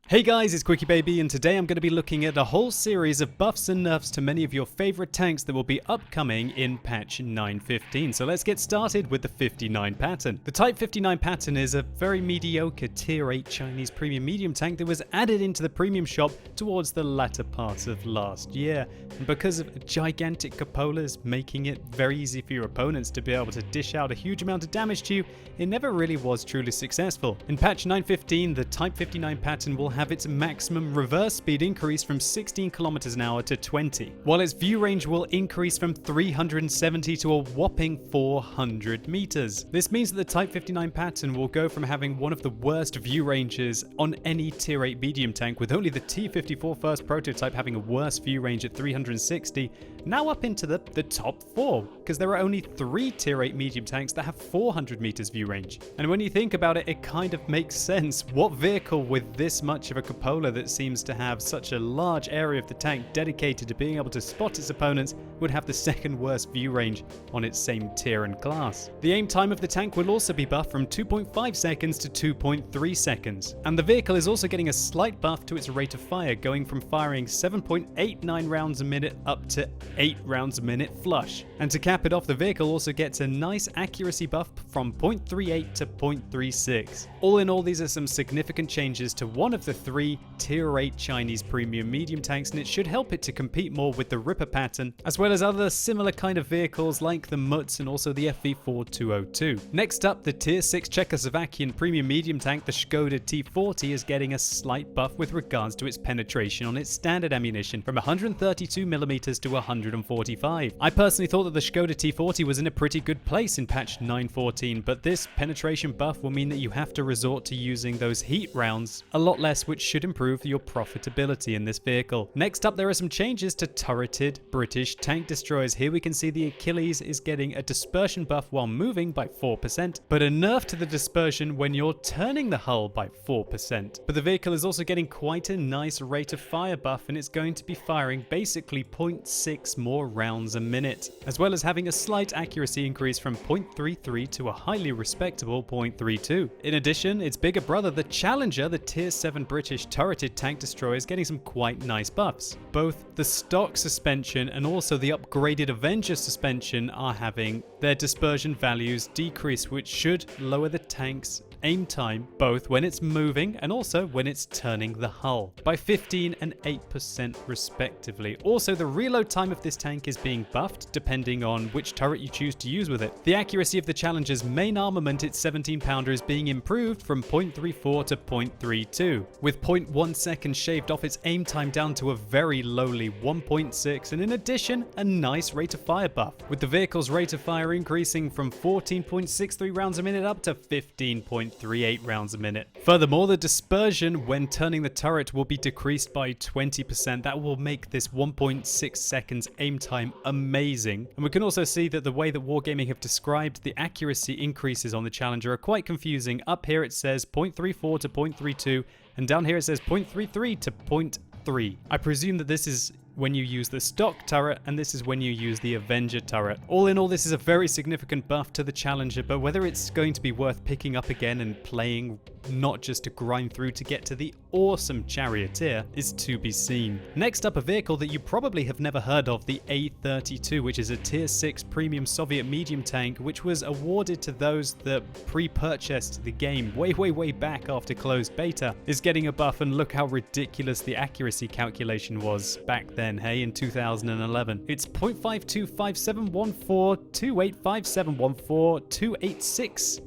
Hey guys, it's QuickyBaby, and today I'm going to be looking at a whole series of buffs and nerfs to many of your favorite tanks that will be upcoming in patch 9.15. So let's get started with the 59 pattern. The Type 59 pattern is a very mediocre tier 8 Chinese premium medium tank that was added into the premium shop towards the latter part of last year. And because of gigantic cupolas making it very easy for your opponents to be able to dish out a huge amount of damage to you, it never really was truly successful. In patch 9.15, the Type 59 pattern will have its maximum reverse speed increase from 16 km an hour to 20, while its view range will increase from 370 to a whopping 400 meters. This means that the Type 59 pattern will go from having one of the worst view ranges on any tier 8 medium tank, with only the T-54 first prototype having a worse view range at 360, now up into the top 4, because there are only 3 tier 8 medium tanks that have 400 meters view range. And when you think about it, it kind of makes sense. What vehicle with this much of a cupola that seems to have such a large area of the tank dedicated to being able to spot its opponents would have the second worst view range on its same tier and class? The aim time of the tank will also be buffed from 2.5 seconds to 2.3 seconds. And the vehicle is also getting a slight buff to its rate of fire, going from firing 7.89 rounds a minute up to 8 rounds a minute flush. And to cap it off, the vehicle also gets a nice accuracy buff from 0.38 to 0.36. All in all, these are some significant changes to one of the 3 tier 8 Chinese premium medium tanks, and it should help it to compete more with the Ripper pattern, as well as other similar kind of vehicles like the Mutz and also the FV4202. Next up, the tier 6 Czechoslovakian premium medium tank, the Skoda T40, is getting a slight buff with regards to its penetration on its standard ammunition from 132mm to 145. I personally thought that the Skoda T40 was in a pretty good place in patch 9.14, but this penetration buff will mean that you have to resort to using those heat rounds a lot less, which should improve your profitability in this vehicle. Next up, there are some changes to turreted British tank destroyers. Here we can see the Achilles is getting a dispersion buff while moving by 4%, but a nerf to the dispersion when you're turning the hull by 4%. But the vehicle is also getting quite a nice rate of fire buff, and it's going to be firing basically 0.6 more rounds a minute, as well as having a slight accuracy increase from 0.33 to a highly respectable 0.32. In addition, its bigger brother, the Challenger, the tier 7 British turreted tank destroyer, is getting some quite nice buffs. Both the stock suspension and also the upgraded Avenger suspension are having their dispersion values decrease, which should lower the tank's aim time both when it's moving and also when it's turning the hull by 15 and 8% respectively. Also, the reload time of this tank is being buffed depending on which turret you choose to use with it. The accuracy of the Challenger's main armament, its 17-pounder, is being improved from 0.34 to 0.32, with 0.1 seconds shaved off its aim time down to a very lowly 1.6, and in addition, a nice rate of fire buff, with the vehicle's rate of fire increasing from 14.63 rounds a minute up to 15.38 rounds a minute. Furthermore, the dispersion when turning the turret will be decreased by 20%. That will make this 1.6 seconds aim time amazing. And we can also see that the way that Wargaming have described the accuracy increases on the Challenger are quite confusing. Up here it says 0.34 to 0.32, and down here it says 0.33 to 0.3. I presume that this is when you use the stock turret, and this is when you use the Avenger turret. All in all, this is a very significant buff to the Challenger, but whether it's going to be worth picking up again and playing not just to grind through to get to the awesome Charioteer is to be seen. Next up, a vehicle that you probably have never heard of, the A32, which is a tier 6 premium Soviet medium tank, which was awarded to those that pre-purchased the game way back after closed beta, is getting a buff, and look how ridiculous the accuracy calculation was back then, hey, in 2011. It's 0.525714, 285714, 286.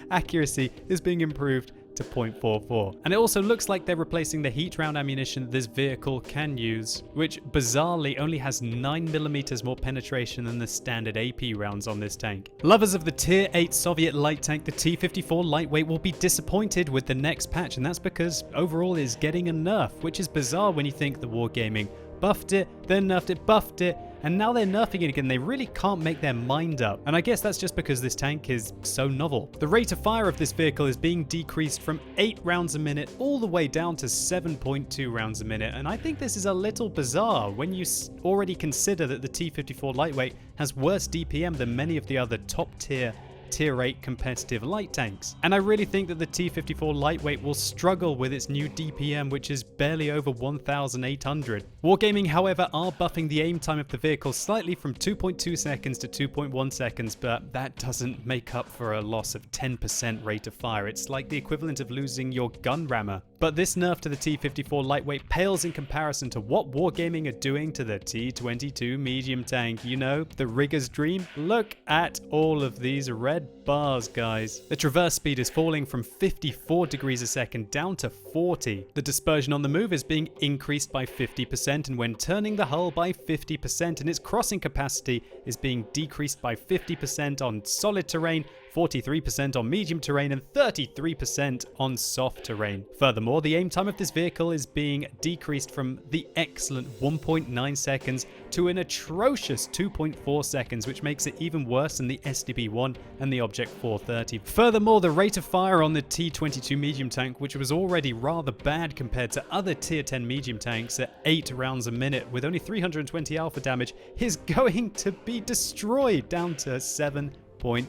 Accuracy is being improved to 0.44. And it also looks like they're replacing the heat round ammunition that this vehicle can use, which bizarrely only has 9mm more penetration than the standard AP rounds on this tank. Lovers of the tier 8 Soviet light tank, the T-54 lightweight, will be disappointed with the next patch, and that's because overall it is getting a nerf, which is bizarre when you think the Wargaming buffed it, then nerfed it, buffed it, and now they're nerfing it again. They really can't make their mind up, and I guess that's just because this tank is so novel. The rate of fire of this vehicle is being decreased from 8 rounds a minute all the way down to 7.2 rounds a minute, and I think this is a little bizarre when you already consider that the T-54 lightweight has worse DPM than many of the other top tier Tier 8 competitive light tanks. And I really think that the T-54 lightweight will struggle with its new DPM, which is barely over 1,800. Wargaming, however, are buffing the aim time of the vehicle slightly from 2.2 seconds to 2.1 seconds, but that doesn't make up for a loss of 10% rate of fire. It's like the equivalent of losing your gun rammer. But this nerf to the T-54 lightweight pales in comparison to what Wargaming are doing to the T-22 medium tank. You know, the rigger's dream? Look at all of these red bars, guys. The traverse speed is falling from 54 degrees a second down to 40. The dispersion on the move is being increased by 50%, and when turning the hull by 50%, and its crossing capacity is being decreased by 50% on solid terrain, 43% on medium terrain, and 33% on soft terrain. Furthermore, the aim time of this vehicle is being decreased from the excellent 1.9 seconds to an atrocious 2.4 seconds, which makes it even worse than the SDB-1 and the Object 430. Furthermore, the rate of fire on the T-22 medium tank, which was already rather bad compared to other Tier 10 medium tanks at 8 rounds a minute with only 320 alpha damage, is going to be destroyed down to 7.4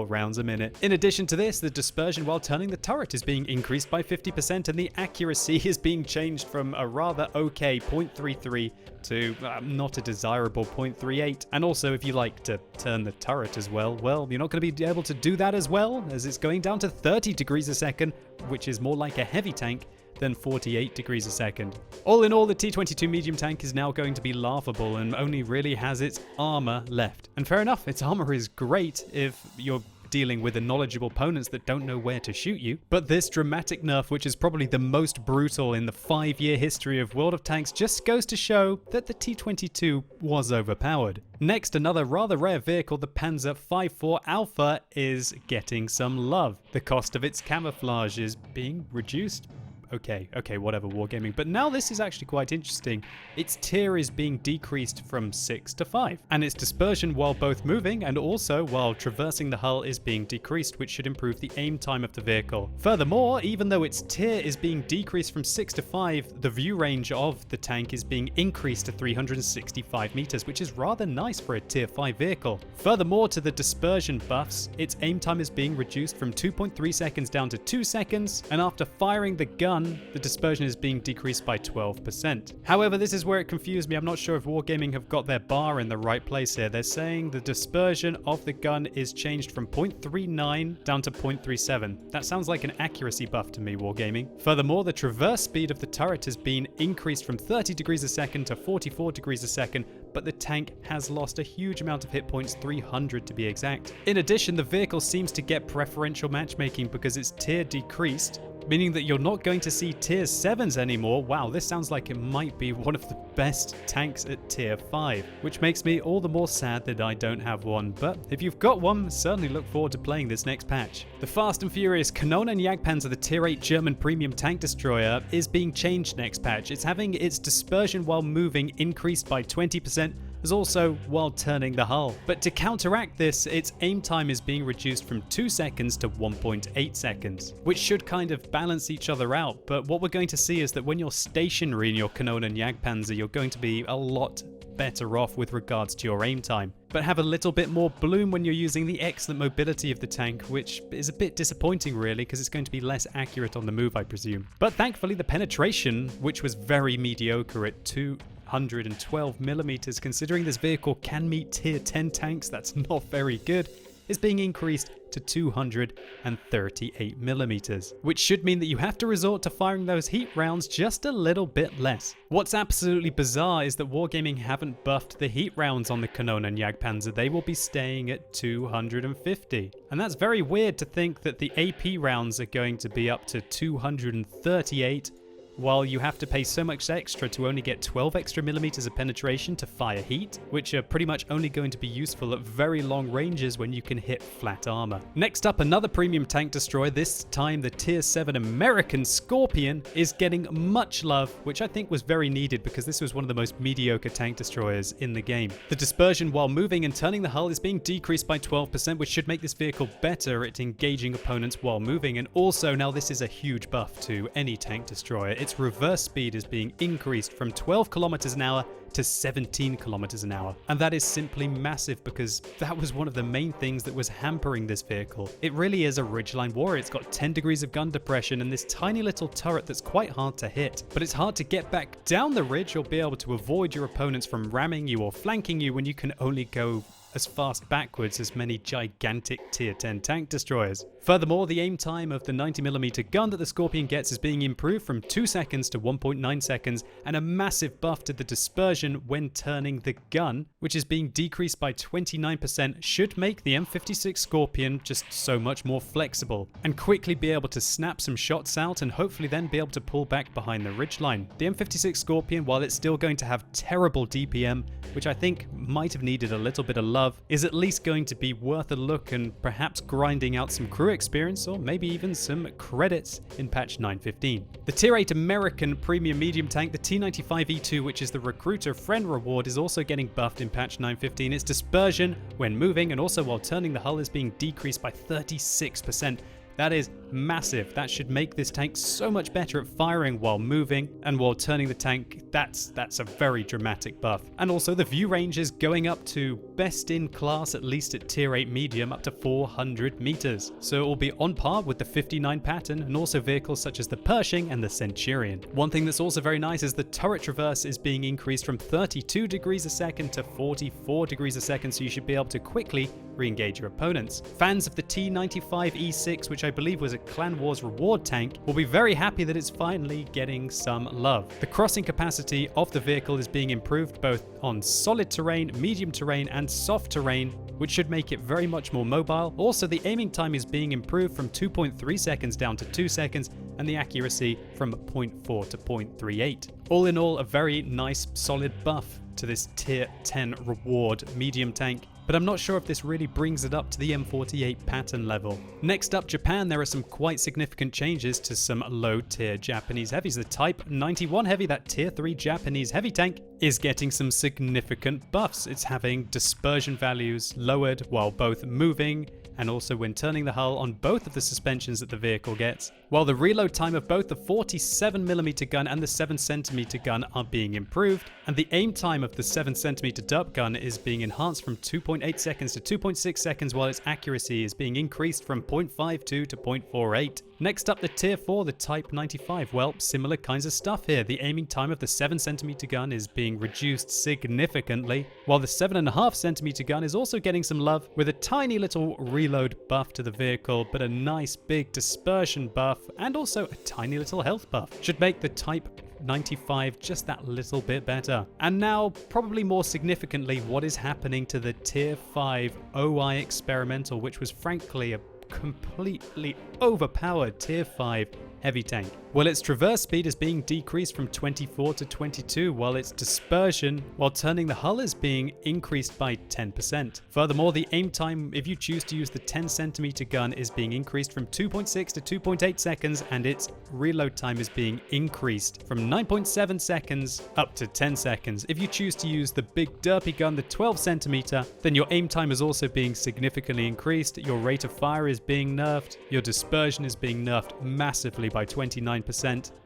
rounds a minute. In addition to this, the dispersion while turning the turret is being increased by 50%, and the accuracy is being changed from a rather okay 0.33 to not a desirable 0.38. And also, if you like to turn the turret as well, you're not going to be able to do that as well, as it's going down to 30 degrees a second, which is more like a heavy tank than 48 degrees a second. All in all, the T-22 medium tank is now going to be laughable and only really has its armor left. And fair enough, its armor is great if you're dealing with knowledgeable opponents that don't know where to shoot you. But this dramatic nerf, which is probably the most brutal in the 5-year history of World of Tanks, just goes to show that the T-22 was overpowered. Next, another rather rare vehicle, the Panzer V Alpha, is getting some love. The cost of its camouflage is being reduced. Okay, whatever, Wargaming. But now this is actually quite interesting. Its tier is being decreased from 6 to 5. And its dispersion while both moving and also while traversing the hull is being decreased, which should improve the aim time of the vehicle. Furthermore, even though its tier is being decreased from 6 to 5, the view range of the tank is being increased to 365 meters, which is rather nice for a tier 5 vehicle. Furthermore, to the dispersion buffs, its aim time is being reduced from 2.3 seconds down to 2 seconds, and after firing the gun, the dispersion is being decreased by 12%. However, this is where it confused me. I'm not sure if Wargaming have got their bar in the right place here. They're saying the dispersion of the gun is changed from 0.39 down to 0.37. That sounds like an accuracy buff to me, Wargaming. Furthermore, the traverse speed of the turret has been increased from 30 degrees a second to 44 degrees a second, but the tank has lost a huge amount of hit points, 300 to be exact. In addition, the vehicle seems to get preferential matchmaking because its tier decreased, meaning that you're not going to see tier 7s anymore. Wow, this sounds like it might be one of the best tanks at tier 5, which makes me all the more sad that I don't have one. But if you've got one, certainly look forward to playing this next patch. The fast and furious Kanonen Jagdpanzer, the tier 8 German premium tank destroyer, is being changed next patch. It's having its dispersion while moving increased by 20%, as also while turning the hull. But to counteract this, its aim time is being reduced from 2 seconds to 1.8 seconds, which should kind of balance each other out. But what we're going to see is that when you're stationary in your Kanonen Jagdpanzer, you're going to be a lot better off with regards to your aim time, but have a little bit more bloom when you're using the excellent mobility of the tank, which is a bit disappointing really, because it's going to be less accurate on the move, I presume. But thankfully the penetration, which was very mediocre at 212 millimeters, considering this vehicle can meet tier 10 tanks, that's not very good, is being increased to 238 millimeters, which should mean that you have to resort to firing those heat rounds just a little bit less. What's absolutely bizarre is that Wargaming haven't buffed the heat rounds on the Kanonen Jagdpanzer. They will be staying at 250. And that's very weird to think that the AP rounds are going to be up to 238, while you have to pay so much extra to only get 12 extra millimeters of penetration to fire heat, which are pretty much only going to be useful at very long ranges when you can hit flat armor. Next up, another premium tank destroyer, this time the tier 7 American Scorpion, is getting much love, which I think was very needed because this was one of the most mediocre tank destroyers in the game. The dispersion while moving and turning the hull is being decreased by 12%, which should make this vehicle better at engaging opponents while moving, and also now this is a huge buff to any tank destroyer. its reverse speed is being increased from 12 kilometers an hour to 17 kilometers an hour. And that is simply massive because that was one of the main things that was hampering this vehicle. It really is a ridgeline warrior. It's got 10 degrees of gun depression and this tiny little turret that's quite hard to hit. But it's hard to get back down the ridge or be able to avoid your opponents from ramming you or flanking you when you can only go as fast backwards as many gigantic tier 10 tank destroyers. Furthermore, the aim time of the 90mm gun that the Scorpion gets is being improved from 2 seconds to 1.9 seconds, and a massive buff to the dispersion when turning the gun, which is being decreased by 29%, should make the M56 Scorpion just so much more flexible and quickly be able to snap some shots out and hopefully then be able to pull back behind the ridgeline. The M56 Scorpion, while it's still going to have terrible DPM, which I think might have needed a little bit of love, is at least going to be worth a look and perhaps grinding out some crew experience or maybe even some credits in patch 9.15. The tier 8 American premium medium tank, the T95E2, which is the recruiter friend reward, is also getting buffed in patch 9.15. Its dispersion when moving and also while turning the hull is being decreased by 36%. That is massive. That should make this tank so much better at firing while moving and while turning the tank. That's a very dramatic buff. And also the view range is going up to best in class, at least at tier 8 medium, up to 400 meters. So it will be on par with the 59 pattern and also vehicles such as the Pershing and the Centurion. One thing that's also very nice is the turret traverse is being increased from 32 degrees a second to 44 degrees a second, so you should be able to quickly re-engage your opponents. Fans of the T95E6, which I believe was a Clan Wars reward tank, will be very happy that it's finally getting some love. The crossing capacity of the vehicle is being improved both on solid terrain, medium terrain, and soft terrain, which should make it very much more mobile. Also, the aiming time is being improved from 2.3 seconds down to 2 seconds, and the accuracy from 0.4 to 0.38. All in all, a very nice solid buff to this tier 10 reward medium tank, but I'm not sure if this really brings it up to the M48 pattern level. Next up, Japan. There are some quite significant changes to some low tier Japanese heavies. The Type 91 heavy, that tier 3 Japanese heavy tank, is getting some significant buffs. It's having dispersion values lowered while both moving and also when turning the hull on both of the suspensions that the vehicle gets, while the reload time of both the 47mm gun and the 7cm gun are being improved, and the aim time of the 7cm derp gun is being enhanced from 2.8 seconds to 2.6 seconds, while its accuracy is being increased from 0.52 to 0.48. Next up, the tier 4, the Type 95. Well, similar kinds of stuff here. The aiming time of the 7cm gun is being reduced significantly, while the 7.5cm gun is also getting some love with a tiny little reload buff to the vehicle, but a nice big dispersion buff and also a tiny little health buff. Should make the Type 95 just that little bit better. And now, probably more significantly, what is happening to the tier 5 OI Experimental, which was frankly a completely overpowered tier 5 heavy tank. Well, its traverse speed is being decreased from 24 to 22, while its dispersion while turning the hull is being increased by 10%. Furthermore, the aim time, if you choose to use the 10cm gun, is being increased from 2.6 to 2.8 seconds, and its reload time is being increased from 9.7 seconds up to 10 seconds. If you choose to use the big derpy gun, the 12cm, then your aim time is also being significantly increased, your rate of fire is being nerfed, your dispersion is being nerfed massively by 29%,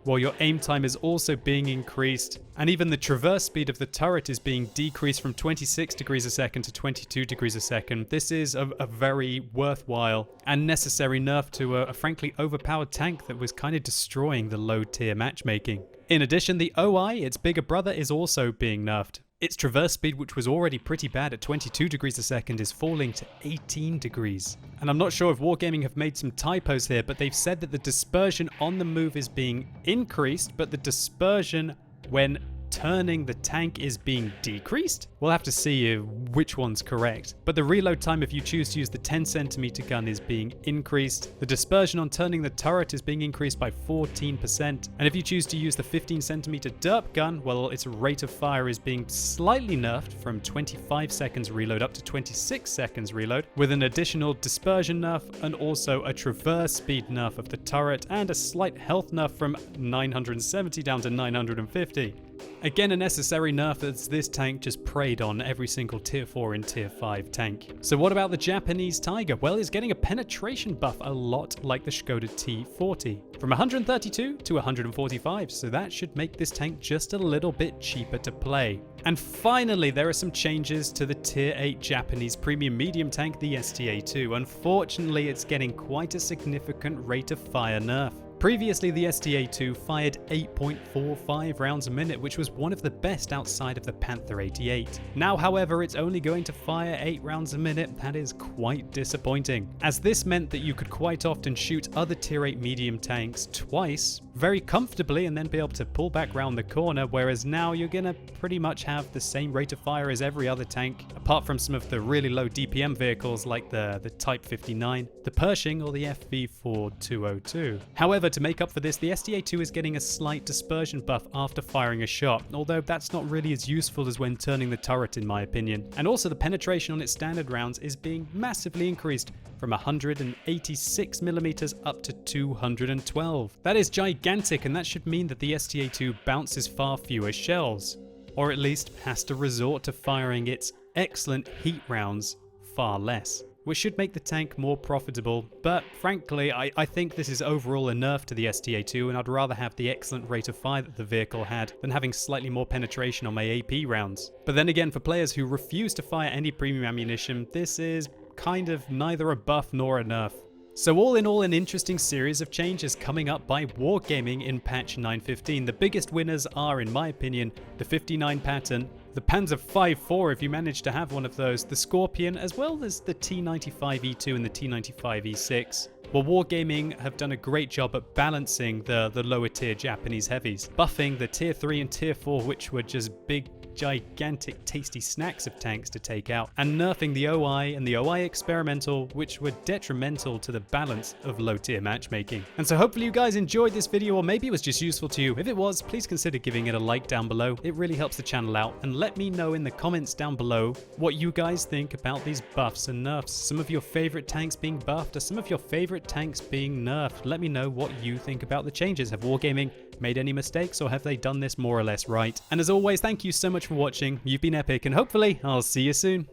while your aim time is also being increased, and even the traverse speed of the turret is being decreased from 26 degrees a second to 22 degrees a second. This is a very worthwhile and necessary nerf to a frankly overpowered tank that was kind of destroying the low tier matchmaking. In addition, the OI, its bigger brother, is also being nerfed. Its traverse speed, which was already pretty bad at 22 degrees a second, is falling to 18 degrees. And I'm not sure if Wargaming have made some typos here, but they've said that the dispersion on the move is being increased, but the dispersion when turning the tank is being decreased? We'll have to see which one's correct. But the reload time, if you choose to use the 10cm gun, is being increased. The dispersion on turning the turret is being increased by 14%. And if you choose to use the 15cm derp gun, well, its rate of fire is being slightly nerfed from 25 seconds reload up to 26 seconds reload, with an additional dispersion nerf and also a traverse speed nerf of the turret and a slight health nerf from 970 down to 950. Again, a necessary nerf as this tank just preys upgrade on every single tier 4 and tier 5 tank. So what about the Japanese Tiger? Well, it's getting a penetration buff a lot like the Škoda T40, from 132 to 145, so that should make this tank just a little bit cheaper to play. And finally, there are some changes to the tier 8 Japanese premium medium tank, the STA-2. Unfortunately, it's getting quite a significant rate of fire nerf. Previously, the STA-2 fired 8.45 rounds a minute, which was one of the best outside of the Panther 88. Now, however, it's only going to fire 8 rounds a minute. That is quite disappointing, as this meant that you could quite often shoot other tier 8 medium tanks twice very comfortably and then be able to pull back round the corner, whereas now you're gonna pretty much have the same rate of fire as every other tank, apart from some of the really low DPM vehicles like the Type 59, the Pershing, or the FV4202. However, to make up for this, the STA-2 is getting a slight dispersion buff after firing a shot, although that's not really as useful as when turning the turret in my opinion. And also the penetration on its standard rounds is being massively increased from 186mm up to 212. That is gigantic, and that should mean that the STA-2 bounces far fewer shells, or at least has to resort to firing its excellent heat rounds far less, which should make the tank more profitable. But frankly, I think this is overall a nerf to the STA-2, and I'd rather have the excellent rate of fire that the vehicle had than having slightly more penetration on my AP rounds. But then again, for players who refuse to fire any premium ammunition, this is kind of neither a buff nor a nerf. So all in all, an interesting series of changes coming up by Wargaming in patch 9.15. The biggest winners are, in my opinion, the 59 pattern, the Panzer V if you manage to have one of those, the Scorpion, as well as the T95E2 and the T95E6. Well, Wargaming have done a great job at balancing the lower tier Japanese heavies, buffing the tier 3 and tier 4, which were just big, gigantic, tasty snacks of tanks to take out, and nerfing the OI and the OI Experimental, which were detrimental to the balance of low tier matchmaking. And so hopefully you guys enjoyed this video, or maybe it was just useful to you. If it was, please consider giving it a like down below. It really helps the channel out, and let me know in the comments down below what you guys think about these buffs and nerfs. Some of your favorite tanks being buffed, or some of your favorite tanks being nerfed. Let me know what you think about the changes. Have Wargaming made any mistakes, or have they done this more or less right? And as always, thank you so much for watching. You've been epic, and hopefully I'll see you soon.